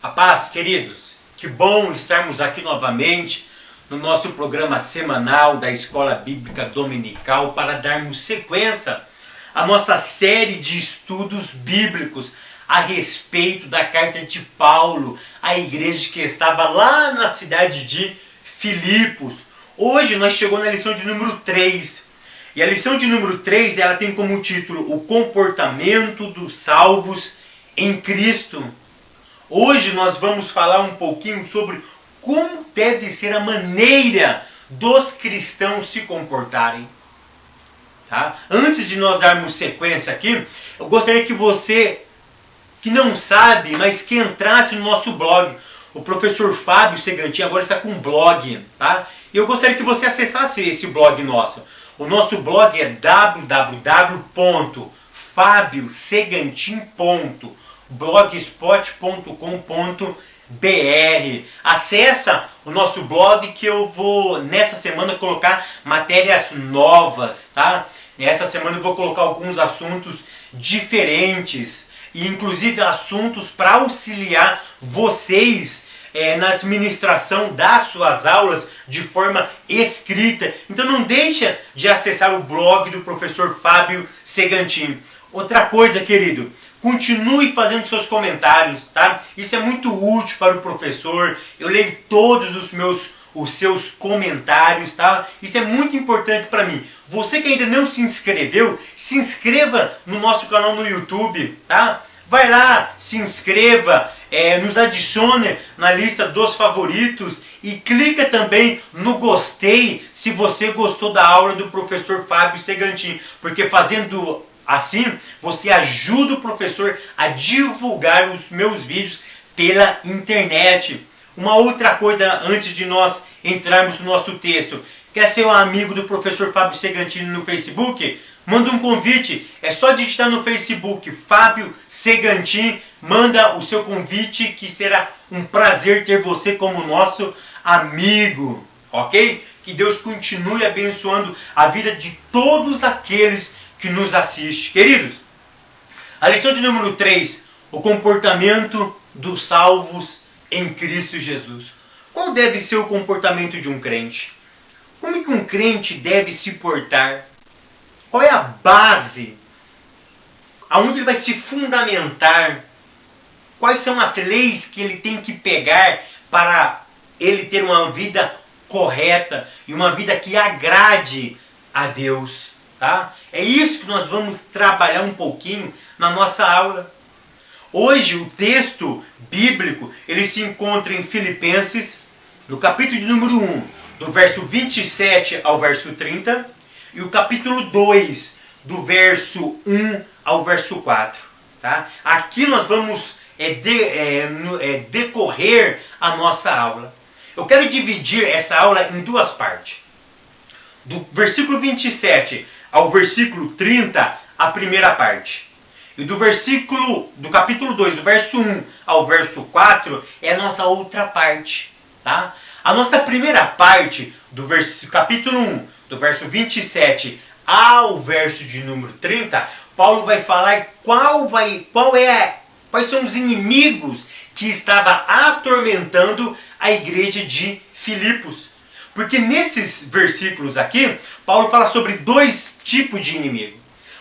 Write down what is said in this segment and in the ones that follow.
A paz, queridos. Que bom estarmos aqui novamente no nosso programa semanal da Escola Bíblica Dominical para darmos sequência à nossa série de estudos bíblicos a respeito da carta de Paulo à igreja que estava lá na cidade de Filipos. Hoje nós chegamos na lição de número 3. E a lição de número 3 ela tem como título o comportamento dos salvos em Cristo. Hoje nós vamos falar um pouquinho sobre como deve ser a maneira dos cristãos se comportarem. Tá? Antes de nós darmos sequência aqui, eu gostaria que você, que não sabe, mas que entrasse no nosso blog. O professor Fábio Segantin agora está com um blog. Tá? E eu gostaria que você acessasse esse blog nosso. O nosso blog é www.fabiosegantin.blogspot.com.br. Acessa o nosso blog que eu vou nessa semana colocar matérias novas, tá? Nessa semana eu vou colocar alguns assuntos diferentes e inclusive assuntos para auxiliar vocês na administração das suas aulas de forma escrita. Então não deixa de acessar o blog do professor Fábio Segantin. Outra coisa, querido, continue fazendo seus comentários, tá? Isso é muito útil para o professor. Eu leio todos os seus comentários, tá? Isso é muito importante para mim. Você que ainda não se inscreveu, se inscreva no nosso canal no YouTube, tá? Vai lá, se inscreva, nos adicione na lista dos favoritos e clica também no gostei se você gostou da aula do professor Fábio Segantin, porque fazendo assim você ajuda o professor a divulgar os meus vídeos pela internet. Uma outra coisa antes de nós entrarmos no nosso texto, quer ser um amigo do professor Fábio Segantin no Facebook? Manda um convite, é só digitar no Facebook Fábio Segantin, manda o seu convite que será um prazer ter você como nosso amigo, ok? Que Deus continue abençoando a vida de todos aqueles que nos assistem. Queridos, a lição de número 3, o comportamento dos salvos em Cristo Jesus. Qual deve ser o comportamento de um crente? Como é que um crente deve se portar? Qual é a base? Aonde ele vai se fundamentar? Quais são as leis que ele tem que pegar para ele ter uma vida correta e uma vida que agrade a Deus? Tá? É isso que nós vamos trabalhar um pouquinho na nossa aula. Hoje o texto bíblico ele se encontra em Filipenses, no capítulo de número 1, do verso 27 ao verso 30. E o capítulo 2, do verso 1 ao verso 4. Tá? Aqui nós vamos decorrer a nossa aula. Eu quero dividir essa aula em duas partes. Do versículo 27 ao versículo 30, a primeira parte. E do capítulo 2, do verso 1 ao verso 4, é a nossa outra parte. Tá? A nossa primeira parte, do capítulo 1, do verso 27 ao verso de número 30, Paulo vai falar quais são os inimigos que estavam atormentando a igreja de Filipos. Porque nesses versículos aqui, Paulo fala sobre dois tipos de inimigo.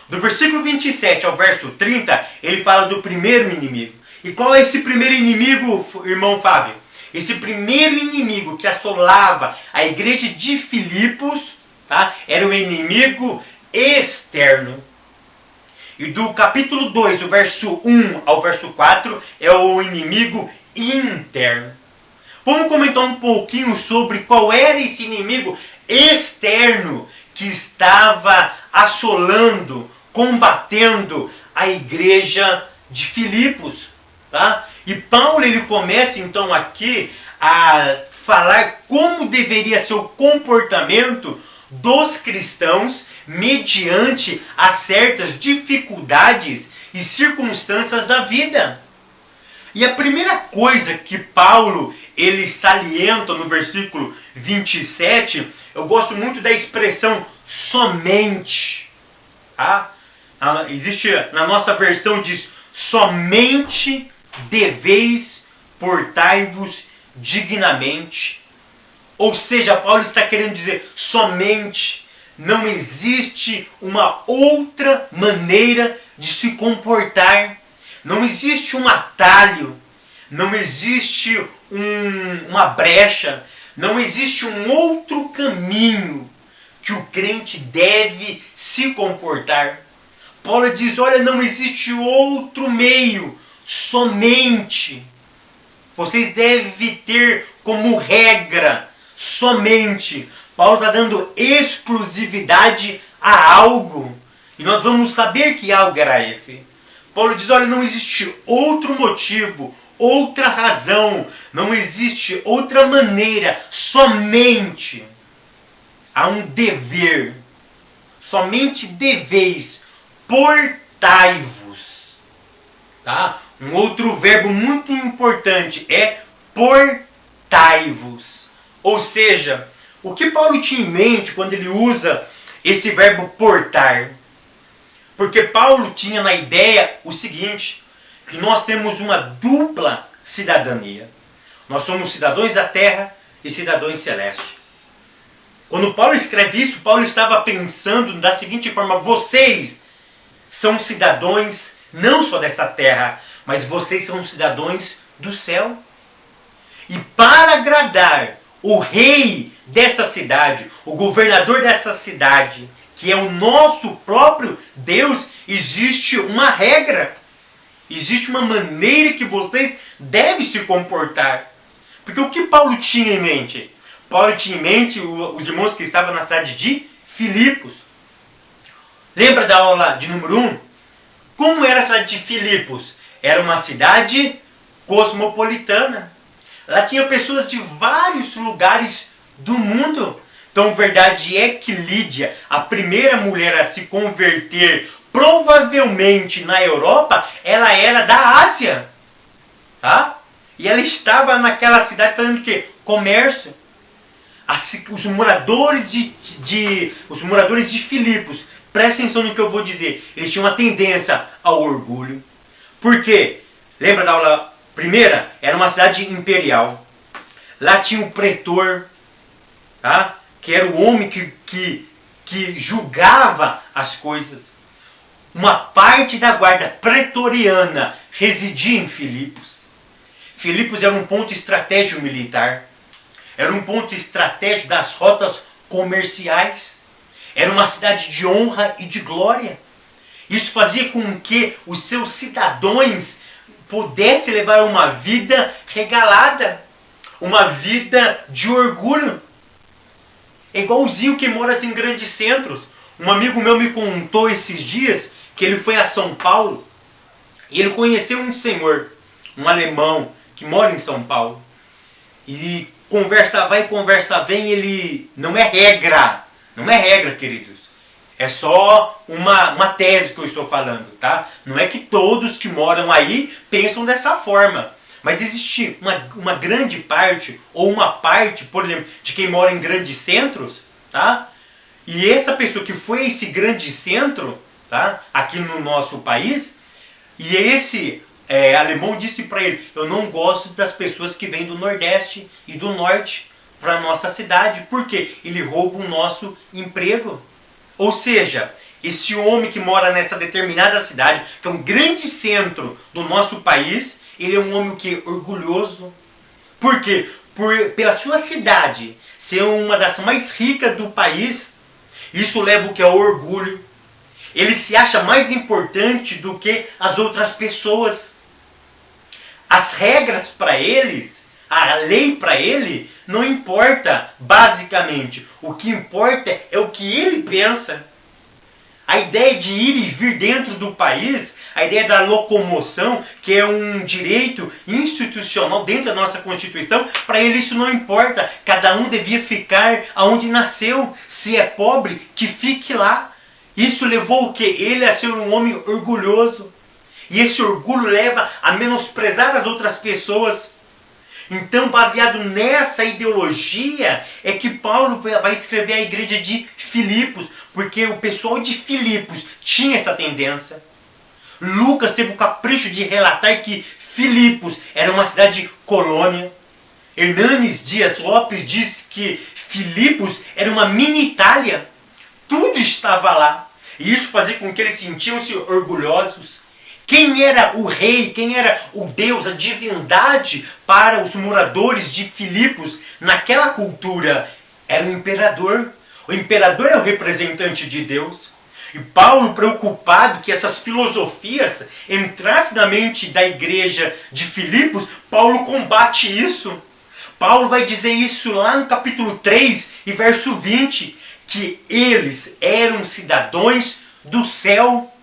Do versículo 27 ao verso 30, ele fala do primeiro inimigo. E qual é esse primeiro inimigo, irmão Fábio? Esse primeiro inimigo que assolava a igreja de Filipos, tá? Era o inimigo externo. E do capítulo 2, do verso 1 ao verso 4, é o inimigo interno. Vamos comentar um pouquinho sobre qual era esse inimigo externo que estava assolando, combatendo a igreja de Filipos. Tá? E Paulo ele começa então aqui a falar como deveria ser o comportamento dos cristãos mediante a certas dificuldades e circunstâncias da vida. E a primeira coisa que Paulo ele salienta no versículo 27, eu gosto muito da expressão somente. Tá? Existe na nossa versão diz somente deveis portai-vos dignamente. Ou seja, Paulo está querendo dizer somente, não existe uma outra maneira de se comportar. Não existe um atalho, não existe uma brecha, não existe um outro caminho que o crente deve se comportar. Paulo diz, olha, não existe outro meio, somente. Vocês devem ter como regra, somente. Paulo está dando exclusividade a algo. E nós vamos saber que algo era esse. Paulo diz, olha, não existe outro motivo, outra razão, não existe outra maneira, somente há um dever. Somente deveis, portai-vos. Tá? Um outro verbo muito importante é portai-vos. Ou seja, o que Paulo tinha em mente quando ele usa esse verbo portar? Porque Paulo tinha na ideia o seguinte, que nós temos uma dupla cidadania. Nós somos cidadãos da terra e cidadãos celestes. Quando Paulo escreve isso, Paulo estava pensando da seguinte forma, vocês são cidadãos não só dessa terra, mas vocês são cidadãos do céu. E para agradar o rei dessa cidade, o governador dessa cidade, que é o nosso próprio Deus, existe uma regra. Existe uma maneira que vocês devem se comportar. Porque o que Paulo tinha em mente? Paulo tinha em mente os irmãos que estavam na cidade de Filipos. Lembra da aula de número 1? Como era a cidade de Filipos? Era uma cidade cosmopolitana. Lá tinha pessoas de vários lugares do mundo. Então, verdade é que Lídia, a primeira mulher a se converter, provavelmente na Europa, ela era da Ásia. Tá? E ela estava naquela cidade fazendo o quê? Comércio. Os moradores de Filipos, prestem atenção no que eu vou dizer, eles tinham uma tendência ao orgulho. Por quê? Lembra da aula primeira? Era uma cidade imperial. Lá tinha o pretor, tá? Que era o homem que julgava as coisas. Uma parte da guarda pretoriana residia em Filipos. Filipos era um ponto estratégico militar. Era um ponto estratégico das rotas comerciais. Era uma cidade de honra e de glória. Isso fazia com que os seus cidadãos pudessem levar uma vida regalada. Uma vida de orgulho. É igualzinho quem mora em grandes centros. Um amigo meu me contou esses dias que ele foi a São Paulo e ele conheceu um senhor, um alemão, que mora em São Paulo. E conversa vai, conversa vem, ele... Não é regra, queridos. É só uma tese que eu estou falando, tá? Não é que todos que moram aí pensam dessa forma. Mas existe uma grande parte, ou uma parte, por exemplo, de quem mora em grandes centros, tá? E essa pessoa que foi a esse grande centro, tá? Aqui no nosso país, e esse alemão disse para ele, eu não gosto das pessoas que vêm do Nordeste e do Norte para a nossa cidade, porque ele rouba o nosso emprego. Ou seja, esse homem que mora nessa determinada cidade, que é um grande centro do nosso país, ele é um homem que é orgulhoso. Por quê? Pela sua cidade ser uma das mais ricas do país, isso leva o que é o orgulho. Ele se acha mais importante do que as outras pessoas. As regras para eles, a lei para ele, não importa basicamente. O que importa é o que ele pensa. A ideia de ir e vir dentro do país, a ideia da locomoção, que é um direito institucional dentro da nossa Constituição, para ele isso não importa. Cada um devia ficar onde nasceu. Se é pobre, que fique lá. Isso levou o quê? Ele a ser um homem orgulhoso. E esse orgulho leva a menosprezar as outras pessoas. Então, baseado nessa ideologia, é que Paulo vai escrever a igreja de Filipos, porque o pessoal de Filipos tinha essa tendência. Lucas teve o capricho de relatar que Filipos era uma cidade colônia. Hernanes Dias Lopes diz que Filipos era uma mini Itália. Tudo estava lá. E isso fazia com que eles sentiam-se orgulhosos. Quem era o rei, quem era o Deus, a divindade para os moradores de Filipos naquela cultura? Era o imperador. O imperador é o representante de Deus. E Paulo, preocupado que essas filosofias entrassem na mente da igreja de Filipos, Paulo combate isso. Paulo vai dizer isso lá no capítulo 3 e verso 20, que eles eram cidadãos do céu,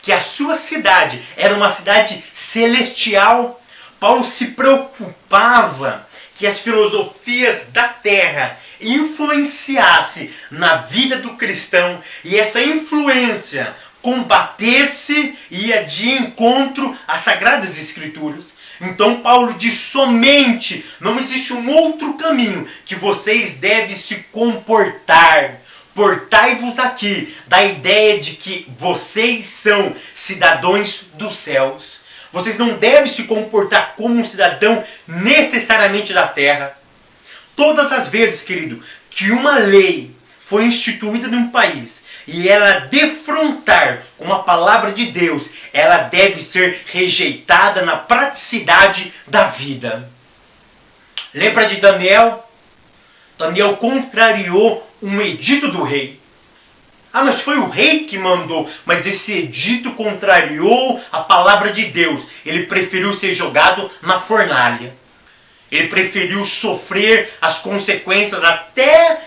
que a sua cidade era uma cidade celestial. Paulo se preocupava que as filosofias da terra influenciassem na vida do cristão e essa influência combatesse e ia de encontro às Sagradas Escrituras. Então Paulo diz somente, não existe um outro caminho que vocês devem se comportar. Portai-vos aqui da ideia de que vocês são cidadãos dos céus. Vocês não devem se comportar como um cidadão necessariamente da terra. Todas as vezes, querido, que uma lei foi instituída num país e ela defrontar uma palavra de Deus, ela deve ser rejeitada na praticidade da vida. Lembra de Daniel? Daniel contrariou um edito do rei. Ah, mas foi o rei que mandou. Mas esse edito contrariou a palavra de Deus. Ele preferiu ser jogado na fornalha. Ele preferiu sofrer as consequências até,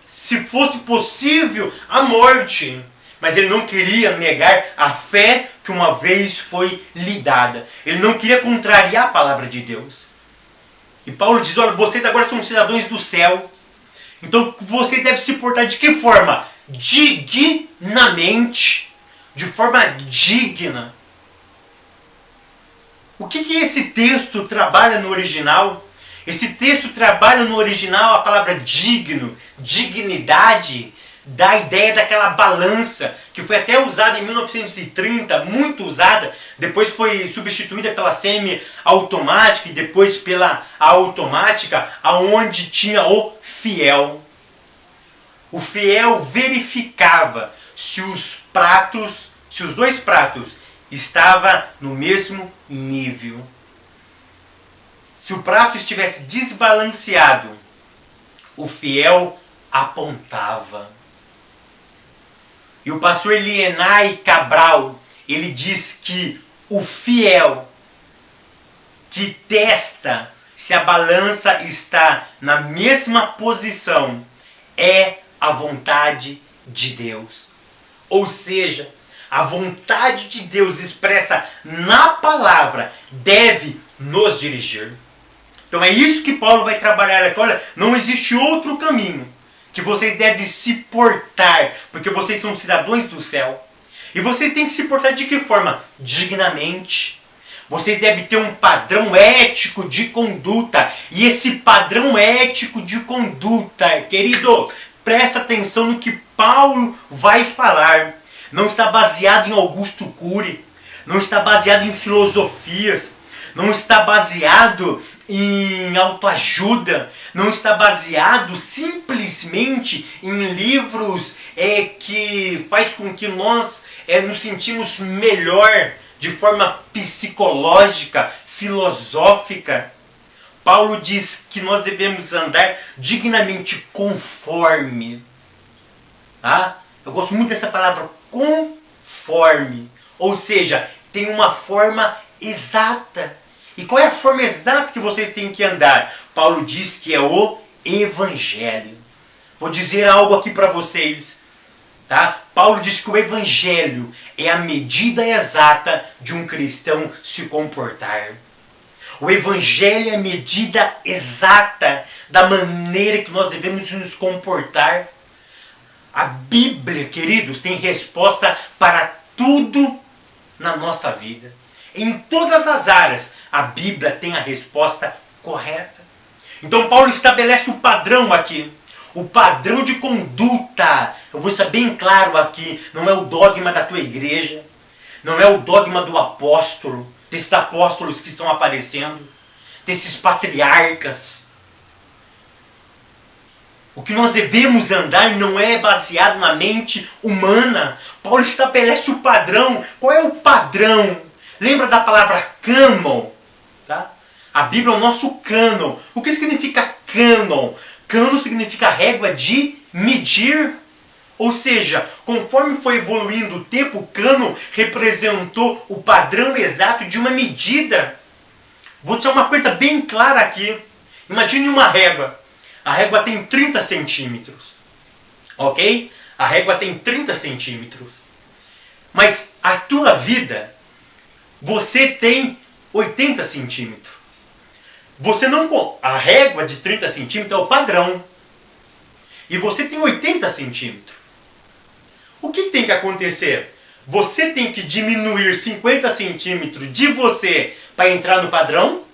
se fosse possível, a morte. Mas ele não queria negar a fé que uma vez foi lhe dada. Ele não queria contrariar a palavra de Deus. E Paulo diz, olha, vocês agora são cidadãos do céu. Então você deve se portar de que forma? Dignamente. De forma digna. O que esse texto trabalha no original? Esse texto trabalha no original a palavra digno, dignidade, da ideia daquela balança, que foi até usada em 1930, muito usada, depois foi substituída pela semi-automática e depois pela automática, aonde tinha o fiel. O fiel verificava se os dois pratos estavam no mesmo nível. Se o prato estivesse desbalanceado, o fiel apontava. E o pastor Lienay Cabral, ele diz que o fiel que testa se a balança está na mesma posição é a vontade de Deus. Ou seja, a vontade de Deus expressa na palavra deve nos dirigir. Então é isso que Paulo vai trabalhar aqui. Olha, não existe outro caminho que vocês devem se portar, porque vocês são cidadãos do céu. E vocês têm que se portar de que forma? Dignamente. Vocês devem ter um padrão ético de conduta. E esse padrão ético de conduta, querido, presta atenção no que Paulo vai falar. Não está baseado em Augusto Cury. Não está baseado em filosofias. Não está baseado em autoajuda. Não está baseado simplesmente em livros que faz com que nós nos sentimos melhor de forma psicológica, filosófica. Paulo diz que nós devemos andar dignamente conforme. Tá? Eu gosto muito dessa palavra conforme. Ou seja, tem uma forma exata. E qual é a forma exata que vocês têm que andar? Paulo diz que é o Evangelho. Vou dizer algo aqui para vocês. Tá? Paulo diz que o Evangelho é a medida exata de um cristão se comportar. O Evangelho é a medida exata da maneira que nós devemos nos comportar. A Bíblia, queridos, tem resposta para tudo na nossa vida. Em todas as áreas, a Bíblia tem a resposta correta. Então Paulo estabelece o padrão aqui. O padrão de conduta. Eu vou ser bem claro aqui. Não é o dogma da tua igreja. Não é o dogma do apóstolo. desses apóstolos que estão aparecendo, desses patriarcas. O que nós devemos andar não é baseado na mente humana. Paulo estabelece o padrão. Qual é o padrão? Lembra da palavra cânon? Tá? A Bíblia é o nosso cânon. O que significa cânon? Cânon significa régua de medir. Ou seja, conforme foi evoluindo o tempo, o cânon representou o padrão exato de uma medida. Vou dizer uma coisa bem clara aqui. Imagine uma régua. A régua tem 30 centímetros. Ok? A régua tem 30 centímetros. Mas a tua vida, você tem 80 centímetros. Você não... A régua de 30 centímetros é o padrão. E você tem 80 centímetros. O que tem que acontecer? Você tem que diminuir 50 centímetros de você para entrar no padrão?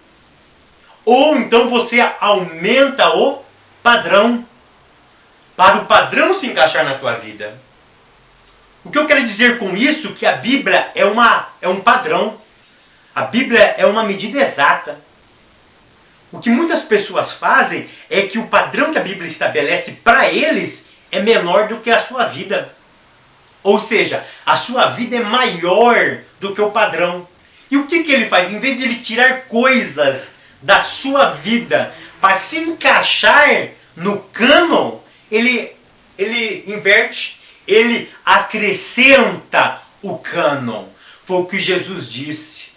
Ou então você aumenta o padrão, para o padrão se encaixar na tua vida. O que eu quero dizer com isso é que a Bíblia é um padrão. A Bíblia é uma medida exata. O que muitas pessoas fazem é que o padrão que a Bíblia estabelece para eles é menor do que a sua vida. Ou seja, a sua vida é maior do que o padrão. E o que ele faz? Em vez de ele tirar coisas da sua vida para se encaixar no cânon, ele inverte, ele acrescenta o cânon. Foi o que Jesus disse.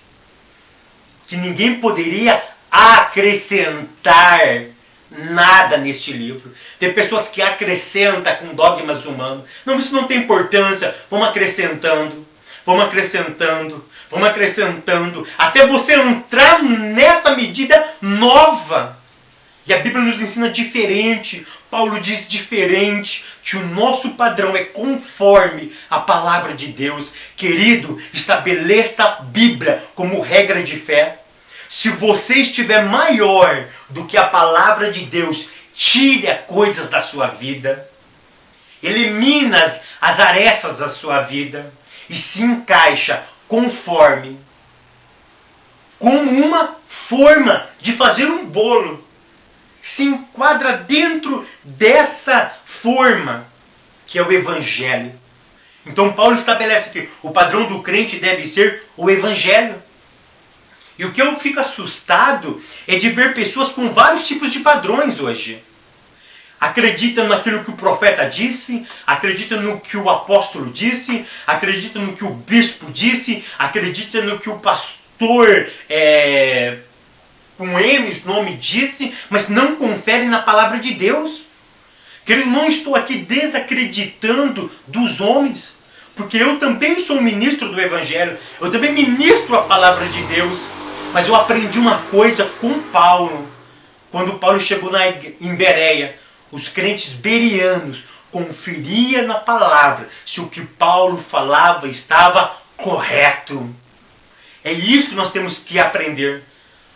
Que ninguém poderia acrescentar nada neste livro. Tem pessoas que acrescentam com dogmas humanos. Não, isso não tem importância. Vamos acrescentando. Vamos acrescentando. Vamos acrescentando. Até você entrar nessa medida nova. E a Bíblia nos ensina diferente. Paulo diz diferente. Que o nosso padrão é conforme a palavra de Deus. Querido, estabeleça a Bíblia como regra de fé. Se você estiver maior do que a palavra de Deus, tire coisas da sua vida. Elimina as arestas da sua vida. E se encaixa conforme. Como uma forma de fazer um bolo. Se enquadra dentro dessa forma, que é o Evangelho. Então Paulo estabelece que o padrão do crente deve ser o Evangelho. E o que eu fico assustado é de ver pessoas com vários tipos de padrões hoje. Acreditam naquilo que o profeta disse, acreditam no que o apóstolo disse, acreditam no que o bispo disse, acreditam no que o pastor com M nome disse, mas não conferem na palavra de Deus. Querido, não estou aqui desacreditando dos homens, porque eu também sou ministro do Evangelho, eu também ministro a palavra de Deus. Mas eu aprendi uma coisa com Paulo. Quando Paulo chegou em Bereia, os crentes berianos conferiam na palavra se o que Paulo falava estava correto. É isso que nós temos que aprender.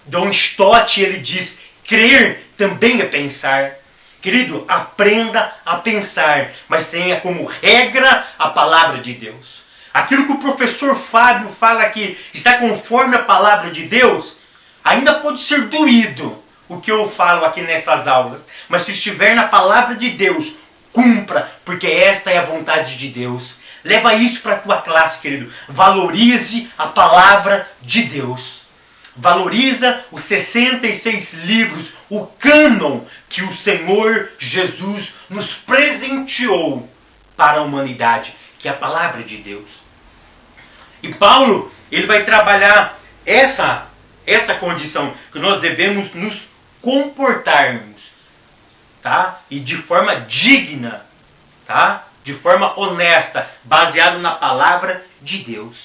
Don Stott, ele diz, crer também é pensar. Querido, aprenda a pensar, mas tenha como regra a palavra de Deus. Aquilo que o professor Fábio fala que está conforme a palavra de Deus, ainda pode ser doído o que eu falo aqui nessas aulas. Mas se estiver na palavra de Deus, cumpra, porque esta é a vontade de Deus. Leva isso para a tua classe, querido. Valorize a palavra de Deus. Valoriza os 66 livros, o cânon que o Senhor Jesus nos presenteou para a humanidade, que é a palavra de Deus. E Paulo, ele vai trabalhar essa condição, que nós devemos nos comportarmos, tá? E de forma digna, tá? De forma honesta, baseado na palavra de Deus.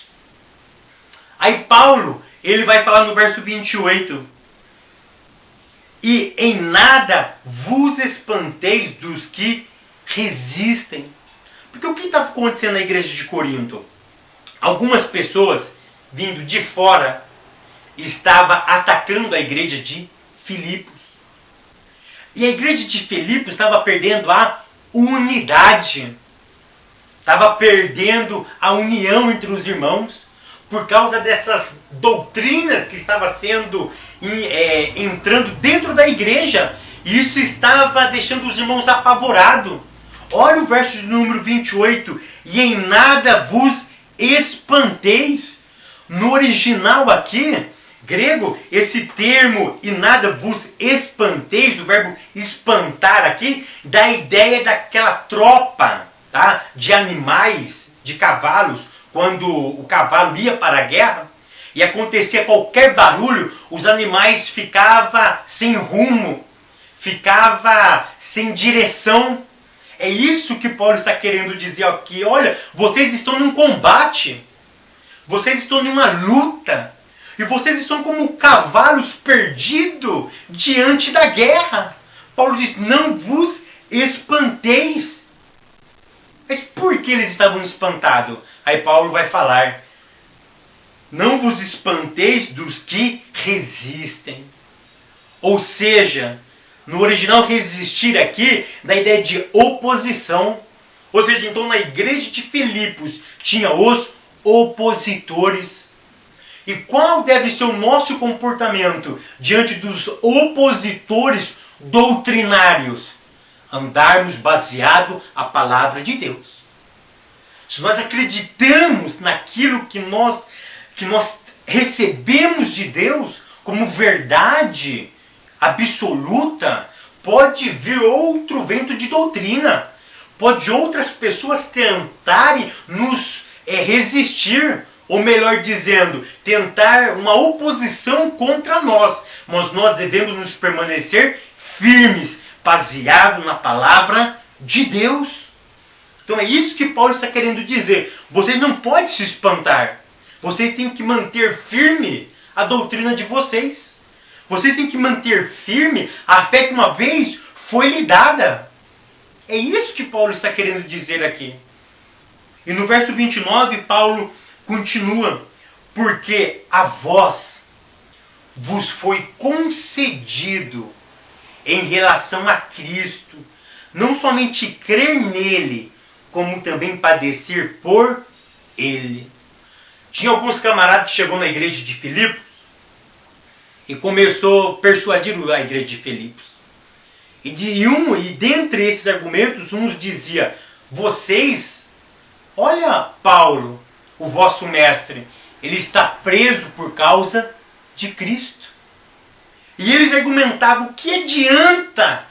Aí Paulo, ele vai falar no verso 28. E em nada vos espanteis dos que resistem. Porque o que estava acontecendo na igreja de Corinto? Algumas pessoas vindo de fora estavam atacando a igreja de Filipos. E a igreja de Filipos estava perdendo a unidade. Estava perdendo a união entre os irmãos. por causa dessas doutrinas que estavam sendo entrando dentro da igreja. E isso estava deixando os irmãos apavorados. Olha o verso de número 28. E em nada vos espanteis. No original aqui, grego, esse termo, e nada vos espanteis, o verbo espantar aqui, dá a ideia daquela tropa, tá, de animais, de cavalos, quando o cavalo ia para a guerra e acontecia qualquer barulho, os animais ficavam sem rumo, ficavam sem direção. É isso que Paulo está querendo dizer aqui. Olha, vocês estão num combate, vocês estão numa luta, e vocês estão como cavalos perdidos diante da guerra. Paulo diz, não vos espanteis. Mas por que eles estavam espantados? Aí Paulo vai falar, não vos espanteis dos que resistem. Ou seja, no original resistir aqui, da ideia de oposição. Ou seja, então na igreja de Filipos tinha os opositores. E qual deve ser o nosso comportamento diante dos opositores doutrinários? Andarmos baseado na palavra de Deus. Se nós acreditamos naquilo que nós recebemos de Deus como verdade absoluta, pode vir outro vento de doutrina. Pode outras pessoas tentarem nos resistir, ou melhor dizendo, tentar uma oposição contra nós. Mas nós devemos nos permanecer firmes, baseado na palavra de Deus. Então é isso que Paulo está querendo dizer. Vocês não podem se espantar. Vocês têm que manter firme a doutrina de vocês. Vocês têm que manter firme a fé que uma vez foi lhe dada. É isso que Paulo está querendo dizer aqui. E no verso 29, Paulo continua. Porque a vós vos foi concedido em relação a Cristo, não somente crer nele, como também padecer por ele. Tinha alguns camaradas que chegou na igreja de Filipos e começou a persuadir a igreja de Filipos. E dentre esses argumentos, uns dizia, vocês, olha Paulo, o vosso mestre, ele está preso por causa de Cristo. E eles argumentavam, o que adianta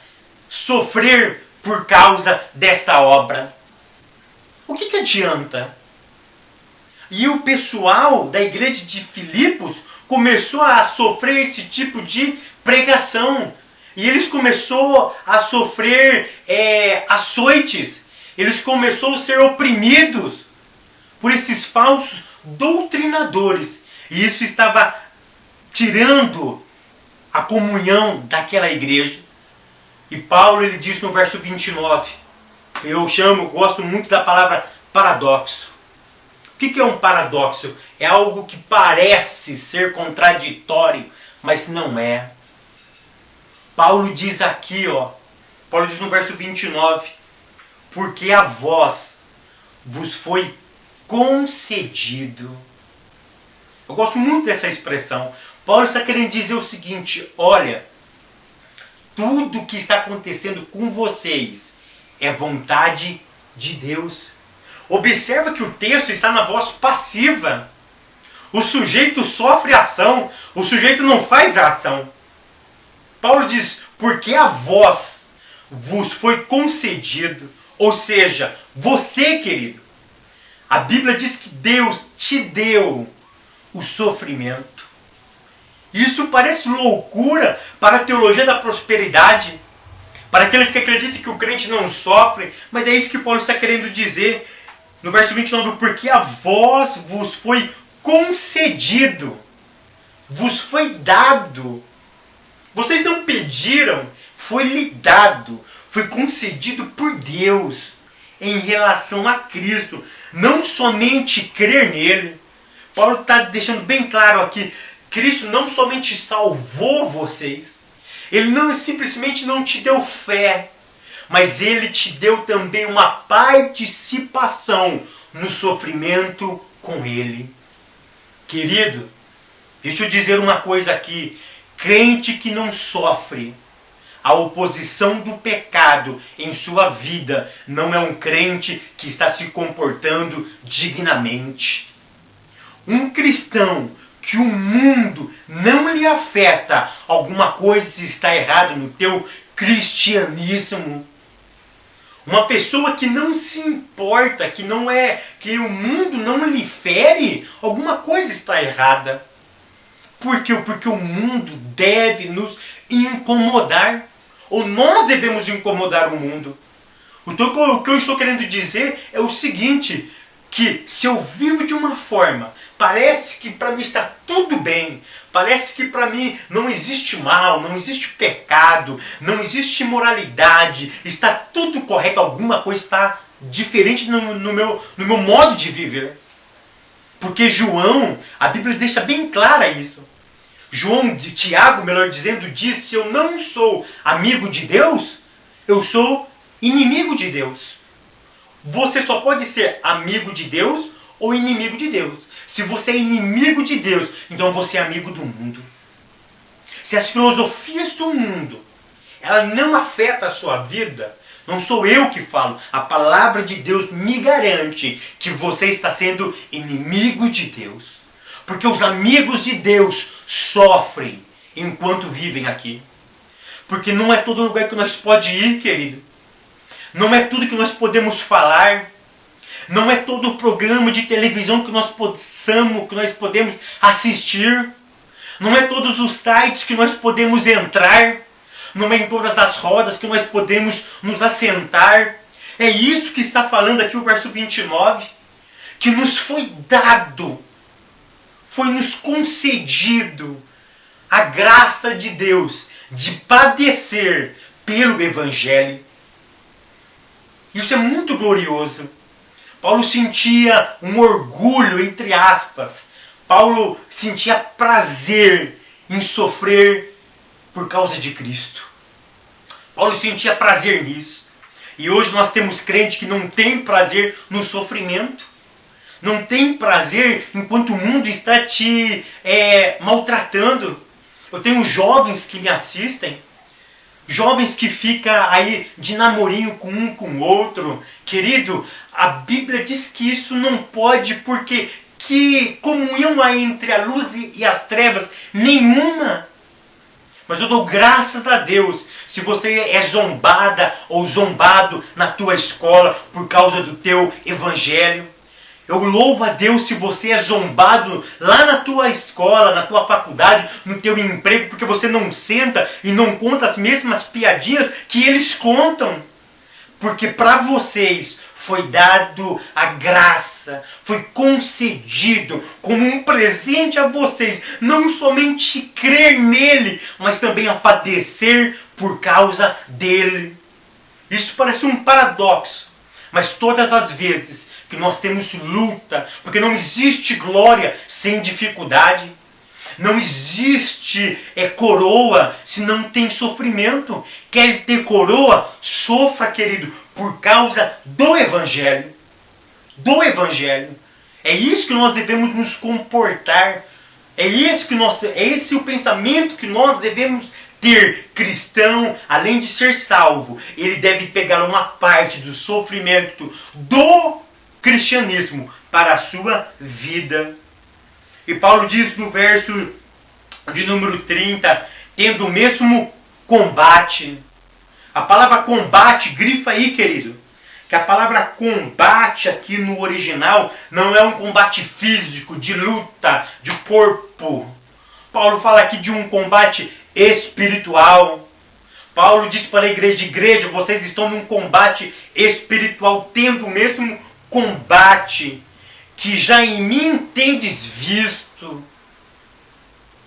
sofrer por causa desta obra? O que adianta? E o pessoal da igreja de Filipos começou a sofrer esse tipo de pregação. E eles começaram a sofrer açoites. Eles começaram a ser oprimidos por esses falsos doutrinadores. E isso estava tirando a comunhão daquela igreja. E Paulo ele diz no verso 29, eu gosto muito da palavra paradoxo. O que é um paradoxo? É algo que parece ser contraditório, mas não é. Paulo diz aqui, Paulo diz no verso 29, porque a vós vos foi concedido. Eu gosto muito dessa expressão. Paulo está querendo dizer o seguinte, olha, tudo que está acontecendo com vocês é vontade de Deus. Observa que o texto está na voz passiva. O sujeito sofre ação, o sujeito não faz a ação. Paulo diz, porque a vós vos foi concedido, ou seja, você, querido, a Bíblia diz que Deus te deu o sofrimento. Isso parece loucura para a teologia da prosperidade, para aqueles que acreditam que o crente não sofre, mas é isso que Paulo está querendo dizer no verso 29, porque a vós vos foi concedido, vos foi dado. Vocês não pediram, foi lhe dado, foi concedido por Deus em relação a Cristo. Não somente crer nele. Paulo está deixando bem claro aqui, Cristo não somente salvou vocês, ele não simplesmente não te deu fé, mas ele te deu também uma participação no sofrimento com ele. Querido, deixa eu dizer uma coisa aqui. Crente que não sofre a oposição do pecado em sua vida não é um crente que está se comportando dignamente. Um cristão que o mundo não lhe afeta, alguma coisa está errada no teu cristianismo. Uma pessoa que não se importa, que o mundo não lhe fere, alguma coisa está errada. Por quê? Porque o mundo deve nos incomodar. Ou nós devemos incomodar o mundo. O que eu estou querendo dizer é o seguinte, que se eu vivo de uma forma, parece que para mim está tudo bem, parece que para mim não existe mal, não existe pecado, não existe imoralidade, está tudo correto, alguma coisa está diferente no meu modo de viver. Porque João, a Bíblia deixa bem clara isso. Tiago, melhor dizendo, diz: se eu não sou amigo de Deus, eu sou inimigo de Deus. Você só pode ser amigo de Deus ou inimigo de Deus. Se você é inimigo de Deus, então você é amigo do mundo. Se as filosofias do mundo, ela não afeta a sua vida, não sou eu que falo, a palavra de Deus me garante que você está sendo inimigo de Deus. Porque os amigos de Deus sofrem enquanto vivem aqui. Porque não é todo lugar que nós podemos ir, querido. Não é tudo que nós podemos falar. Não é todo o programa de televisão que nós podemos assistir. Não é todos os sites que nós podemos entrar. Não é em todas as rodas que nós podemos nos assentar. É isso que está falando aqui o verso 29. Que nos foi dado, foi nos concedido a graça de Deus de padecer pelo Evangelho. Isso é muito glorioso. Paulo sentia um orgulho, entre aspas. Paulo sentia prazer em sofrer por causa de Cristo. Paulo sentia prazer nisso. E hoje nós temos crente que não tem prazer no sofrimento. Não tem prazer enquanto o mundo está te maltratando. Eu tenho jovens que me assistem. Jovens que ficam aí de namorinho com um com o outro. Querido, a Bíblia diz que isso não pode, porque que comunhão há entre a luz e as trevas? Nenhuma. Mas eu dou graças a Deus se você é zombada ou zombado na tua escola por causa do teu evangelho. Eu louvo a Deus se você é zombado lá na tua escola, na tua faculdade, no teu emprego, porque você não senta e não conta as mesmas piadinhas que eles contam. Porque para vocês foi dado a graça, foi concedido como um presente a vocês, não somente crer nele, mas também a padecer por causa dele. Isso parece um paradoxo, mas todas as vezes que nós temos luta, porque não existe glória sem dificuldade, não existe coroa se não tem sofrimento. Quer ter coroa? Sofra, querido, por causa do Evangelho. Do Evangelho. É isso que nós devemos nos comportar. É esse o pensamento que nós devemos ter. Cristão, além de ser salvo, ele deve pegar uma parte do sofrimento do cristianismo para a sua vida. E Paulo diz no verso de número 30, tendo o mesmo combate. A palavra combate, grifa aí, querido, que a palavra combate aqui no original não é um combate físico, de luta, de corpo. Paulo fala aqui de um combate espiritual. Paulo diz para a igreja, vocês estão num combate espiritual, tendo o mesmo combate que já em mim tendes visto.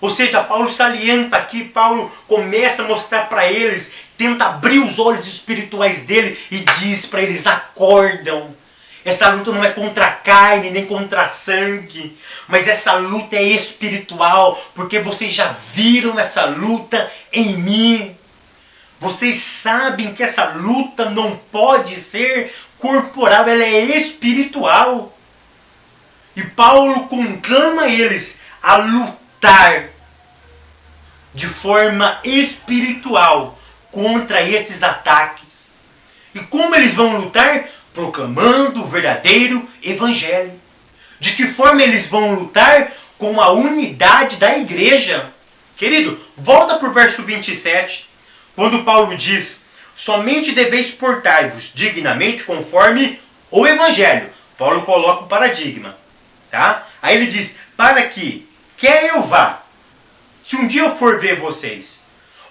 Ou seja, Paulo salienta aqui, Paulo começa a mostrar para eles, tenta abrir os olhos espirituais dele e diz para eles: acordam. Essa luta não é contra a carne, nem contra a sangue, mas essa luta é espiritual, porque vocês já viram essa luta em mim. Vocês sabem que essa luta não pode ser corporal, ela é espiritual. E Paulo conclama eles a lutar de forma espiritual contra esses ataques. E como eles vão lutar? Proclamando o verdadeiro evangelho. De que forma eles vão lutar? Com a unidade da igreja. Querido, volta para o verso 27, quando Paulo diz: somente deveis portar-vos dignamente conforme o evangelho. Paulo coloca o paradigma. Tá? Aí ele diz: para que, quer eu vá, se um dia eu for ver vocês,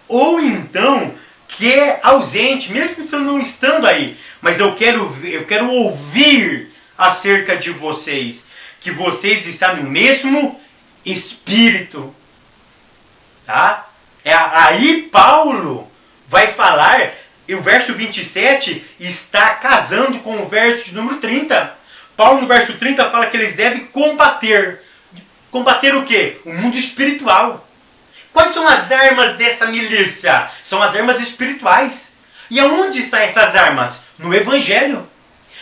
ou então quer ausente, mesmo se eu não estando aí, mas eu quero ouvir acerca de vocês, que vocês estão no mesmo espírito. Tá? Aí Paulo vai falar, e o verso 27 está casando com o verso de número 30. Paulo no verso 30 fala que eles devem combater. Combater o quê? O mundo espiritual. Quais são as armas dessa milícia? São as armas espirituais. E aonde estão essas armas? No Evangelho.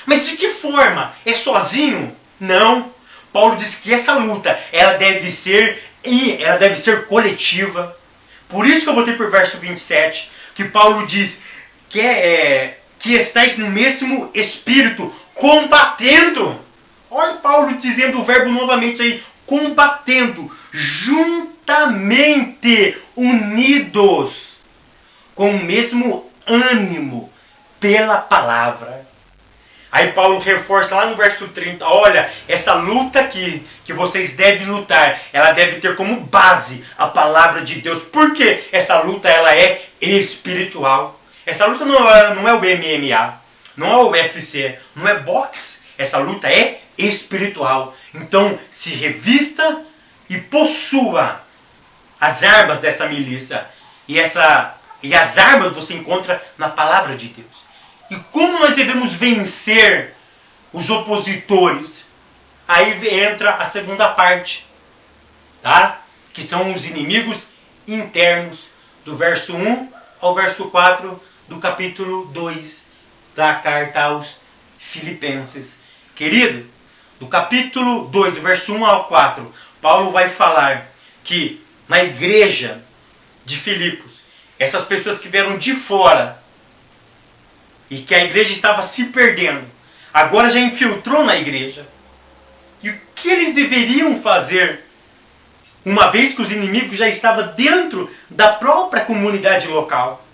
Mas de que forma? É sozinho? Não. Paulo diz que essa luta ela deve ser coletiva. Por isso que eu voltei para o verso 27, que Paulo diz que estáis no mesmo espírito, combatendo. Olha Paulo dizendo o verbo novamente aí, combatendo, juntamente unidos, com o mesmo ânimo, pela palavra. Aí Paulo reforça lá no verso 30, olha, essa luta aqui que vocês devem lutar, ela deve ter como base a palavra de Deus. Por quê? Essa luta ela é espiritual. Essa luta não é o MMA, não é o UFC, não é boxe. Essa luta é espiritual. Então, se revista e possua as armas dessa milícia. E as armas você encontra na palavra de Deus. E como nós devemos vencer os opositores? Aí entra a segunda parte, tá? Que são os inimigos internos, do verso 1 ao verso 4 do capítulo 2 da carta aos Filipenses. Querido, do capítulo 2, do verso 1 ao 4, Paulo vai falar que na igreja de Filipos, essas pessoas que vieram de fora, e que a igreja estava se perdendo, agora já infiltrou na igreja. E o que eles deveriam fazer, uma vez que os inimigos já estavam dentro da própria comunidade local?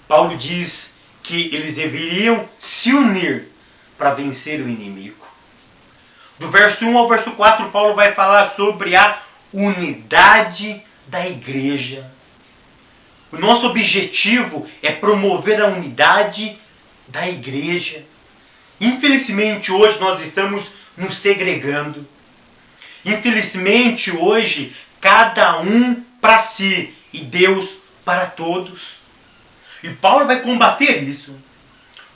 Paulo diz que eles deveriam se unir para vencer o inimigo. Do verso 1 ao verso 4, Paulo vai falar sobre a unidade da igreja. O nosso objetivo é promover a unidade da igreja. Infelizmente hoje nós estamos nos segregando. Infelizmente hoje cada um para si e Deus para todos. E Paulo vai combater isso.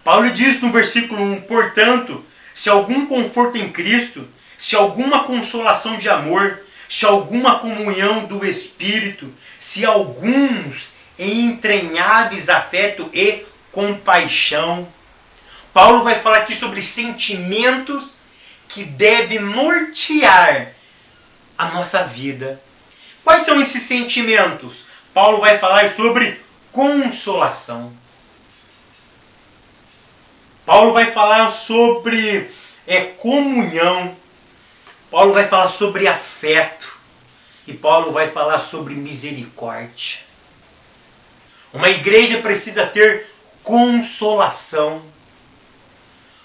Paulo diz no versículo 1, portanto, se algum conforto em Cristo, se alguma consolação de amor, se alguma comunhão do Espírito, se alguns entranháveis afeto e compaixão. Paulo vai falar aqui sobre sentimentos que devem nortear a nossa vida. Quais são esses sentimentos? Paulo vai falar sobre consolação. Paulo vai falar sobre comunhão. Paulo vai falar sobre afeto. E Paulo vai falar sobre misericórdia. Uma igreja precisa ter consolação.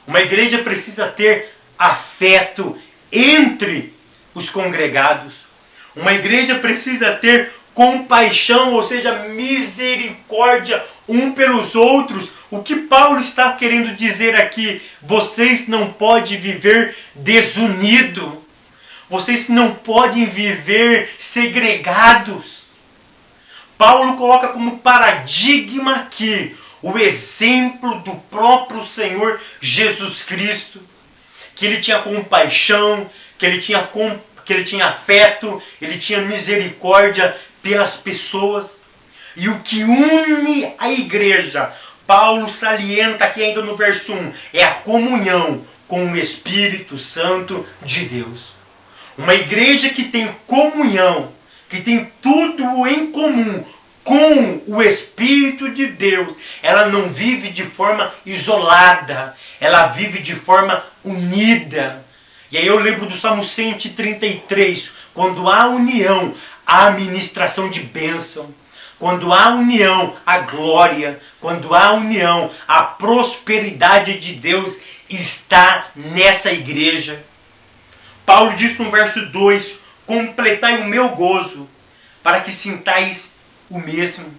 Uma igreja precisa ter afeto entre os congregados. Uma igreja precisa ter compaixão, ou seja, misericórdia um pelos outros. O que Paulo está querendo dizer aqui? Vocês não podem viver desunidos. Vocês não podem viver segregados. Paulo coloca como paradigma aqui o exemplo do próprio Senhor Jesus Cristo. Que ele tinha compaixão, que ele tinha afeto, ele tinha misericórdia pelas pessoas. E o que une a igreja, Paulo salienta aqui ainda no verso 1, é a comunhão com o Espírito Santo de Deus. Uma igreja que tem comunhão, que tem tudo em comum com o Espírito de Deus, ela não vive de forma isolada, ela vive de forma unida. E aí eu lembro do Salmo 133, quando há união, há ministração de bênção. Quando há união, há glória. Quando há união, a prosperidade de Deus está nessa igreja. Paulo diz no verso 2, completai o meu gozo, para que sintais o mesmo,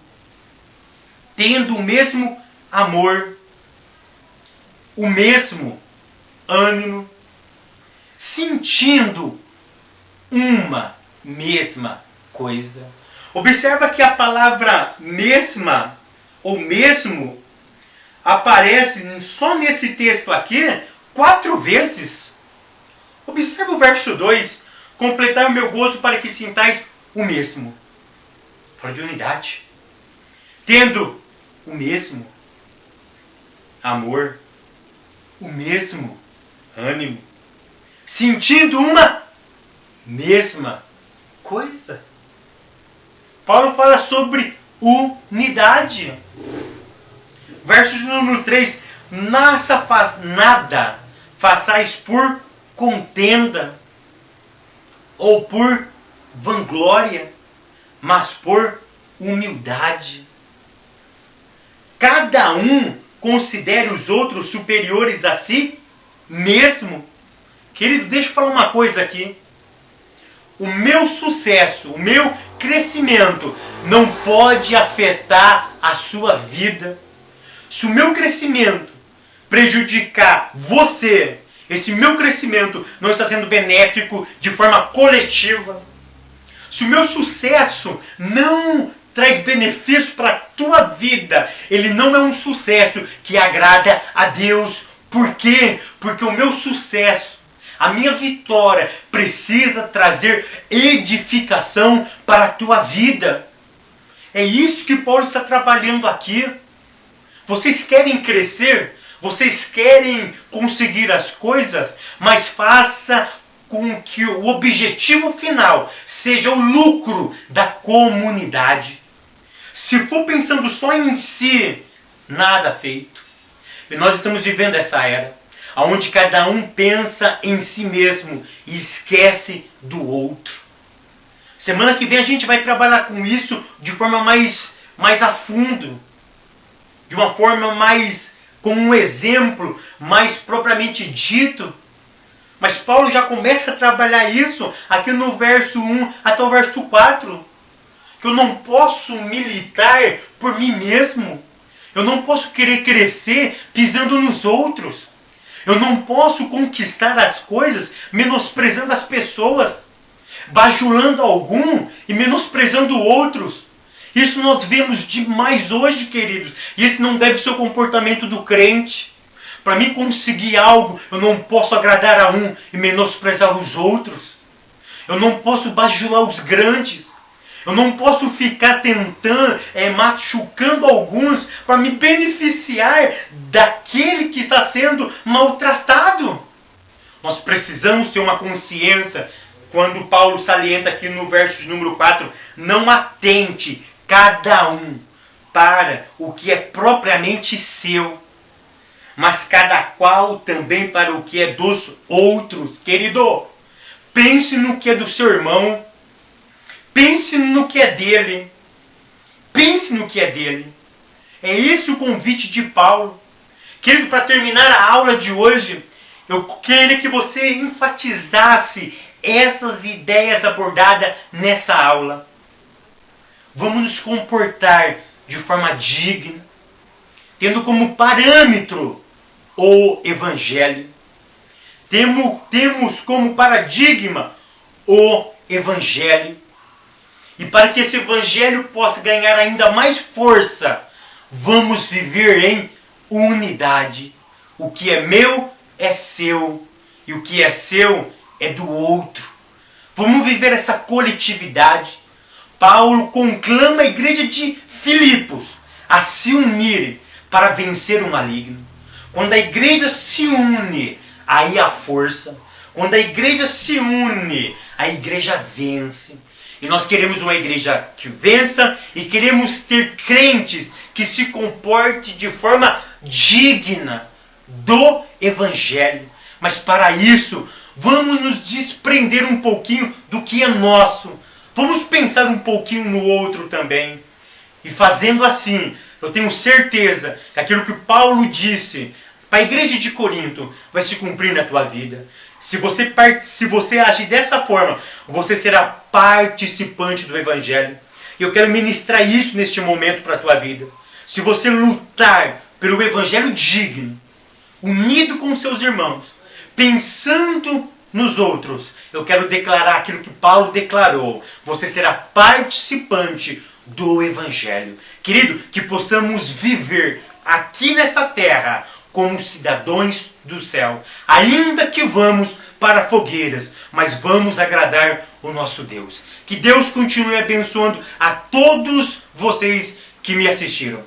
tendo o mesmo amor, o mesmo ânimo, sentindo uma mesma coisa. Observa que a palavra mesma ou mesmo aparece só nesse texto aqui 4 vezes. Observa o verso 2. Completai o meu gozo para que sintais o mesmo. Fala de unidade. Tendo o mesmo amor, o mesmo ânimo, sentindo uma mesma coisa. Paulo fala sobre unidade. Verso número 3. Nada façais por contenda ou por vanglória, mas por humildade. Cada um considere os outros superiores a si mesmo. Querido, deixa eu falar uma coisa aqui. O meu sucesso, o meu crescimento não pode afetar a sua vida. Se o meu crescimento prejudicar você, esse meu crescimento não está sendo benéfico de forma coletiva. Se o meu sucesso não traz benefício para a tua vida, ele não é um sucesso que agrada a Deus. Por quê? Porque o meu sucesso, a minha vitória, precisa trazer edificação para a tua vida. É isso que Paulo está trabalhando aqui. Vocês querem crescer? Vocês querem conseguir as coisas? Mas faça com que o objetivo final seja o lucro da comunidade. Se for pensando só em si, nada feito. E nós estamos vivendo essa era, onde cada um pensa em si mesmo e esquece do outro. Semana que vem a gente vai trabalhar com isso de forma mais a fundo. De uma forma com um exemplo mais propriamente dito. Mas Paulo já começa a trabalhar isso aqui no verso 1 até o verso 4. Que eu não posso militar por mim mesmo. Eu não posso querer crescer pisando nos outros. Eu não posso conquistar as coisas menosprezando as pessoas. Bajulando algum e menosprezando outros. Isso nós vemos demais hoje, queridos. E esse não deve ser o comportamento do crente. Para mim conseguir algo, eu não posso agradar a um e menosprezar os outros. Eu não posso bajular os grandes. Eu não posso ficar tentando, machucando alguns para me beneficiar daquele que está sendo maltratado. Nós precisamos ter uma consciência, quando Paulo salienta aqui no verso número 4, não atente cada um para o que é propriamente seu, mas cada qual também para o que é dos outros. Querido, pense no que é do seu irmão, pense no que é dele, pense no que é dele. É esse o convite de Paulo. Querido, para terminar a aula de hoje, eu queria que você enfatizasse essas ideias abordadas nessa aula. Vamos nos comportar de forma digna, tendo como parâmetro o Evangelho. Temos como paradigma o Evangelho. E para que esse Evangelho possa ganhar ainda mais força, vamos viver em unidade. O que é meu é seu, e o que é seu é do outro. Vamos viver essa coletividade. Paulo conclama a igreja de Filipos a se unir para vencer o maligno. Quando a igreja se une, aí há força. Quando a igreja se une, a igreja vence. E nós queremos uma igreja que vença e queremos ter crentes que se comportem de forma digna do Evangelho. Mas para isso, vamos nos desprender um pouquinho do que é nosso. Vamos pensar um pouquinho no outro também. E fazendo assim, eu tenho certeza que aquilo que Paulo disse para a igreja de Corinto vai se cumprir na tua vida. Se você agir dessa forma, você será participante do Evangelho. E eu quero ministrar isso neste momento para a tua vida. Se você lutar pelo Evangelho digno, unido com seus irmãos, pensando nos outros, eu quero declarar aquilo que Paulo declarou. Você será participante do Evangelho. Querido, que possamos viver aqui nessa terra como cidadãos do céu. Ainda que vamos para fogueiras, mas vamos agradar o nosso Deus. Que Deus continue abençoando a todos vocês que me assistiram.